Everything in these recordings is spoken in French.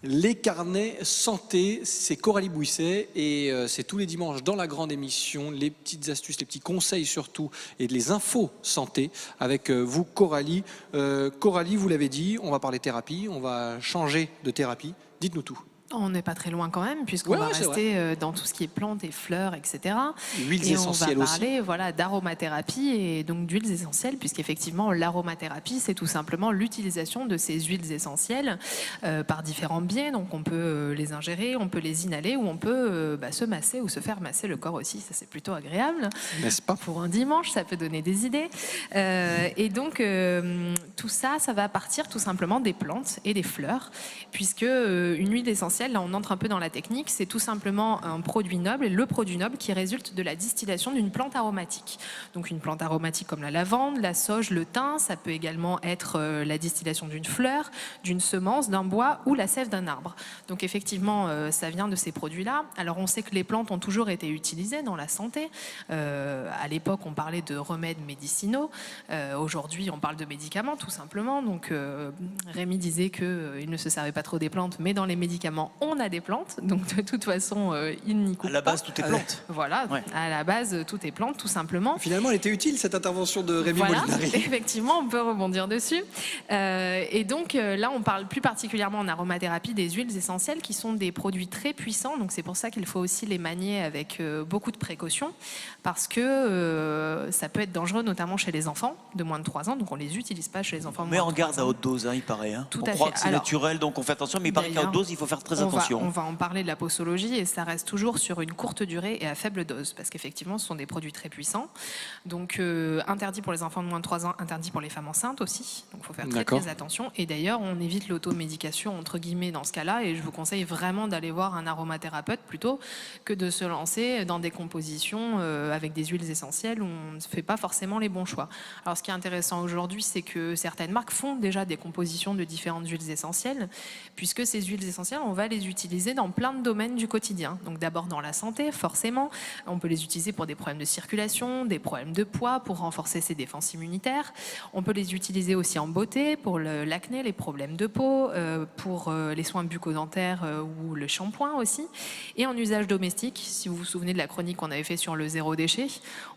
Les carnets santé, c'est Coralie Bouisset et c'est tous les dimanches dans la grande émission, les petites astuces, les petits conseils surtout et les infos santé avec vous Coralie. Coralie, vous l'avez dit, on va parler thérapie, on va changer de thérapie. Dites-nous tout. On n'est pas très loin quand même, puisqu'on va rester dans tout ce qui est plantes et fleurs, etc. Huiles essentielles aussi. Et on va parler d'aromathérapie et donc d'huiles essentielles, puisqu'effectivement, l'aromathérapie, c'est tout simplement l'utilisation de ces huiles essentielles par différents biais. Donc on peut les ingérer, on peut les inhaler, ou on peut se masser ou se faire masser le corps aussi. Ça, c'est plutôt agréable. N'est-ce pas? Pour un dimanche, ça peut donner des idées. Et donc, tout ça, ça va partir tout simplement des plantes et des fleurs, puisque une huile essentielle, là on entre un peu dans la technique, c'est tout simplement un produit noble, le produit noble qui résulte de la distillation d'une plante aromatique. Donc une plante aromatique comme la lavande, la sauge, le thym, ça peut également être la distillation d'une fleur, d'une semence, d'un bois ou la sève d'un arbre. Donc effectivement, ça vient de ces produits-là. Alors on sait que les plantes ont toujours été utilisées dans la santé. À l'époque, on parlait de remèdes médicinaux. Aujourd'hui, on parle de médicaments tout simplement. Donc Rémi disait qu'il ne se servait pas trop des plantes, mais dans les médicaments, on a des plantes, donc de toute façon, il n'y coupe pas. À la base, tout est plante. Voilà, à la base, tout est plante, tout simplement. Finalement, elle était utile, cette intervention de Rémi Molinari. Effectivement, on peut rebondir dessus. Et donc, là, on parle plus particulièrement en aromathérapie des huiles essentielles, qui sont des produits très puissants. Donc, c'est pour ça qu'il faut aussi les manier avec beaucoup de précautions, parce que ça peut être dangereux, notamment chez les enfants de moins de 3 ans. Donc, on ne les utilise pas chez les enfants de moins de 3 ans. Mais on garde à haute dose, il paraît. Tout on à croit fait. que c'est naturel, donc on fait attention, mais il paraît qu'à haute dose, il faut faire très attention. On va en parler de la posologie, et ça reste toujours sur une courte durée et à faible dose, parce qu'effectivement, ce sont des produits très puissants. Donc, interdit pour les enfants de moins de 3 ans, interdit pour les femmes enceintes aussi. Donc, il faut faire très attention. Et d'ailleurs, on évite l'automédication, entre guillemets, dans ce cas-là, et je vous conseille vraiment d'aller voir un aromathérapeute plutôt que de se lancer dans des compositions avec des huiles essentielles où on ne fait pas forcément les bons choix. Alors, ce qui est intéressant aujourd'hui, c'est que certaines marques font déjà des compositions de différentes huiles essentielles, puisque ces huiles essentielles, on va les utiliser dans plein de domaines du quotidien. Donc d'abord dans la santé, forcément, on peut les utiliser pour des problèmes de circulation, des problèmes de poids, pour renforcer ses défenses immunitaires. On peut les utiliser aussi en beauté, pour l'acné, les problèmes de peau, pour les soins bucco-dentaires ou le shampoing aussi. Et en usage domestique, si vous vous souvenez de la chronique qu'on avait fait sur le zéro déchet,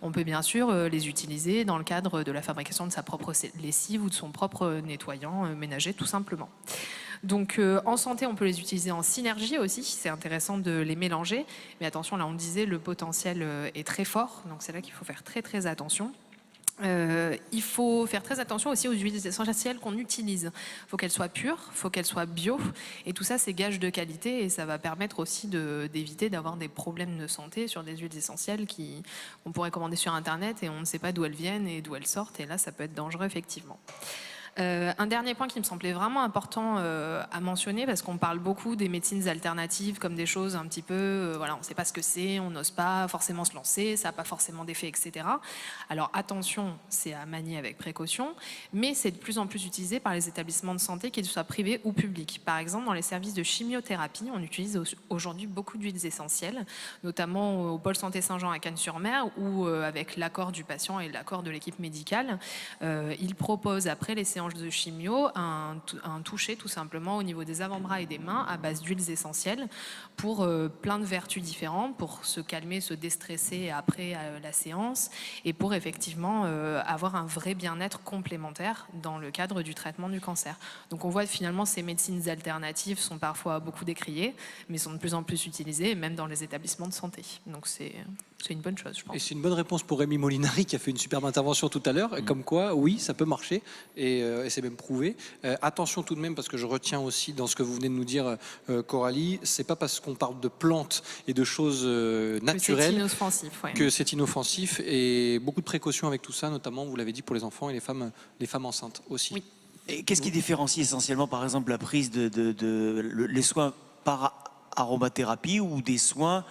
on peut bien sûr les utiliser dans le cadre de la fabrication de sa propre lessive ou de son propre nettoyant ménager, tout simplement. Donc en santé, on peut les utiliser en synergie aussi, c'est intéressant de les mélanger. Mais attention, là on disait, le potentiel est très fort, donc c'est là qu'il faut faire très attention. Il faut faire très attention aussi aux huiles essentielles qu'on utilise. Il faut qu'elles soient pures, il faut qu'elles soient bio, et tout ça c'est gage de qualité, et ça va permettre aussi d'éviter d'avoir des problèmes de santé sur des huiles essentielles qu'on pourrait commander sur internet et on ne sait pas d'où elles viennent et d'où elles sortent, et là ça peut être dangereux effectivement. Un dernier point qui me semblait vraiment important à mentionner, parce qu'on parle beaucoup des médecines alternatives comme des choses un petit peu, voilà, on ne sait pas ce que c'est, on n'ose pas forcément se lancer, ça n'a pas forcément d'effet, etc. Alors attention, c'est à manier avec précaution, mais c'est de plus en plus utilisé par les établissements de santé, qu'ils soient privés ou publics. Par exemple, dans les services de chimiothérapie, on utilise aujourd'hui beaucoup d'huiles essentielles, notamment au pôle santé Saint-Jean à Cannes-sur-Mer, où avec l'accord du patient et l'accord de l'équipe médicale, ils proposent après les séances de chimio un toucher tout simplement au niveau des avant-bras et des mains à base d'huiles essentielles pour plein de vertus différentes, pour se calmer, se déstresser après la séance, et pour effectivement avoir un vrai bien-être complémentaire dans le cadre du traitement du cancer. Donc on voit que finalement ces médecines alternatives sont parfois beaucoup décriées, mais sont de plus en plus utilisées, même dans les établissements de santé. Donc c'est une bonne chose, je pense. Et c'est une bonne réponse pour Rémi Molinari qui a fait une superbe intervention tout à l'heure, comme quoi, oui, ça peut marcher, et c'est même prouvé. Attention tout de même, parce que je retiens aussi dans ce que vous venez de nous dire, Coralie, c'est pas parce qu'on parle de plantes et de choses naturelles que c'est inoffensif, et beaucoup de précautions avec tout ça, notamment, vous l'avez dit, pour les enfants et les femmes enceintes aussi. Oui. Et qu'est-ce qui différencie essentiellement, par exemple, la prise les soins par aromathérapie ou des soins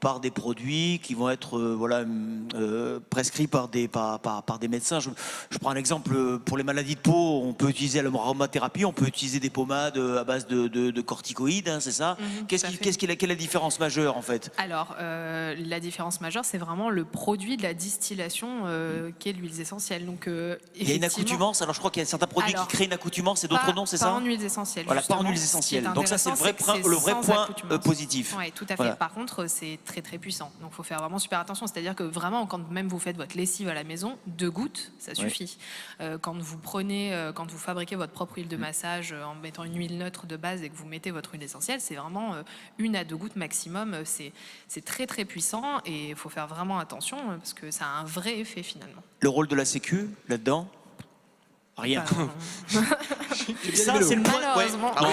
par des produits qui vont être prescrits par des médecins. Je prends un exemple, pour les maladies de peau, on peut utiliser l'aromathérapie, on peut utiliser des pommades à base de corticoïdes, hein, c'est ça? Quelle est la différence majeure en fait? Alors, la différence majeure, c'est vraiment le produit de la distillation qui est l'huile essentielle. Donc, il y a une accoutumance, alors je crois qu'il y a certains produits qui créent une accoutumance et d'autres non, c'est ça? Pas en huiles essentielles. Voilà, pas en huiles essentielles. Donc ça, c'est le vrai point positif. Oui, tout à fait. Voilà. Par contre, c'est très très puissant. Donc, il faut faire vraiment super attention. C'est-à-dire que vraiment, quand même vous faites votre lessive à la maison, 2 gouttes, ça suffit. Quand vous fabriquez votre propre huile de massage en mettant une huile neutre de base et que vous mettez votre huile essentielle, c'est vraiment 1 à 2 gouttes maximum. C'est très très puissant et il faut faire vraiment attention parce que ça a un vrai effet finalement. Le rôle de la Sécu là-dedans? Rien. Ça, c'est le point. Malheureusement. Ah oui,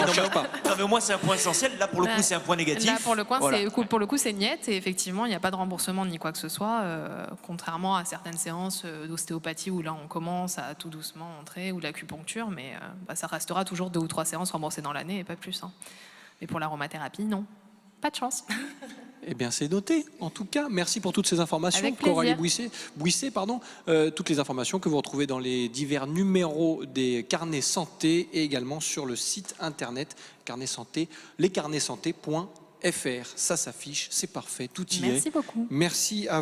non, mais au moins, c'est un point essentiel. Là, pour le coup, c'est un point négatif. Là, pour le coup, c'est niette. Et effectivement, il n'y a pas de remboursement ni quoi que ce soit. Contrairement à certaines séances d'ostéopathie où là, on commence à tout doucement entrer, ou l'acupuncture. Mais ça restera toujours 2 ou 3 séances remboursées dans l'année et pas plus. Hein. Mais pour l'aromathérapie, non. Pas de chance. Eh bien, c'est noté. En tout cas, merci pour toutes ces informations, Avec plaisir. Coralie Bouisset, toutes les informations que vous retrouvez dans les divers numéros des carnets santé et également sur le site internet carnet santé, lescarnetssanté.fr. Ça s'affiche, c'est parfait, tout y est. Merci beaucoup. Merci à vous.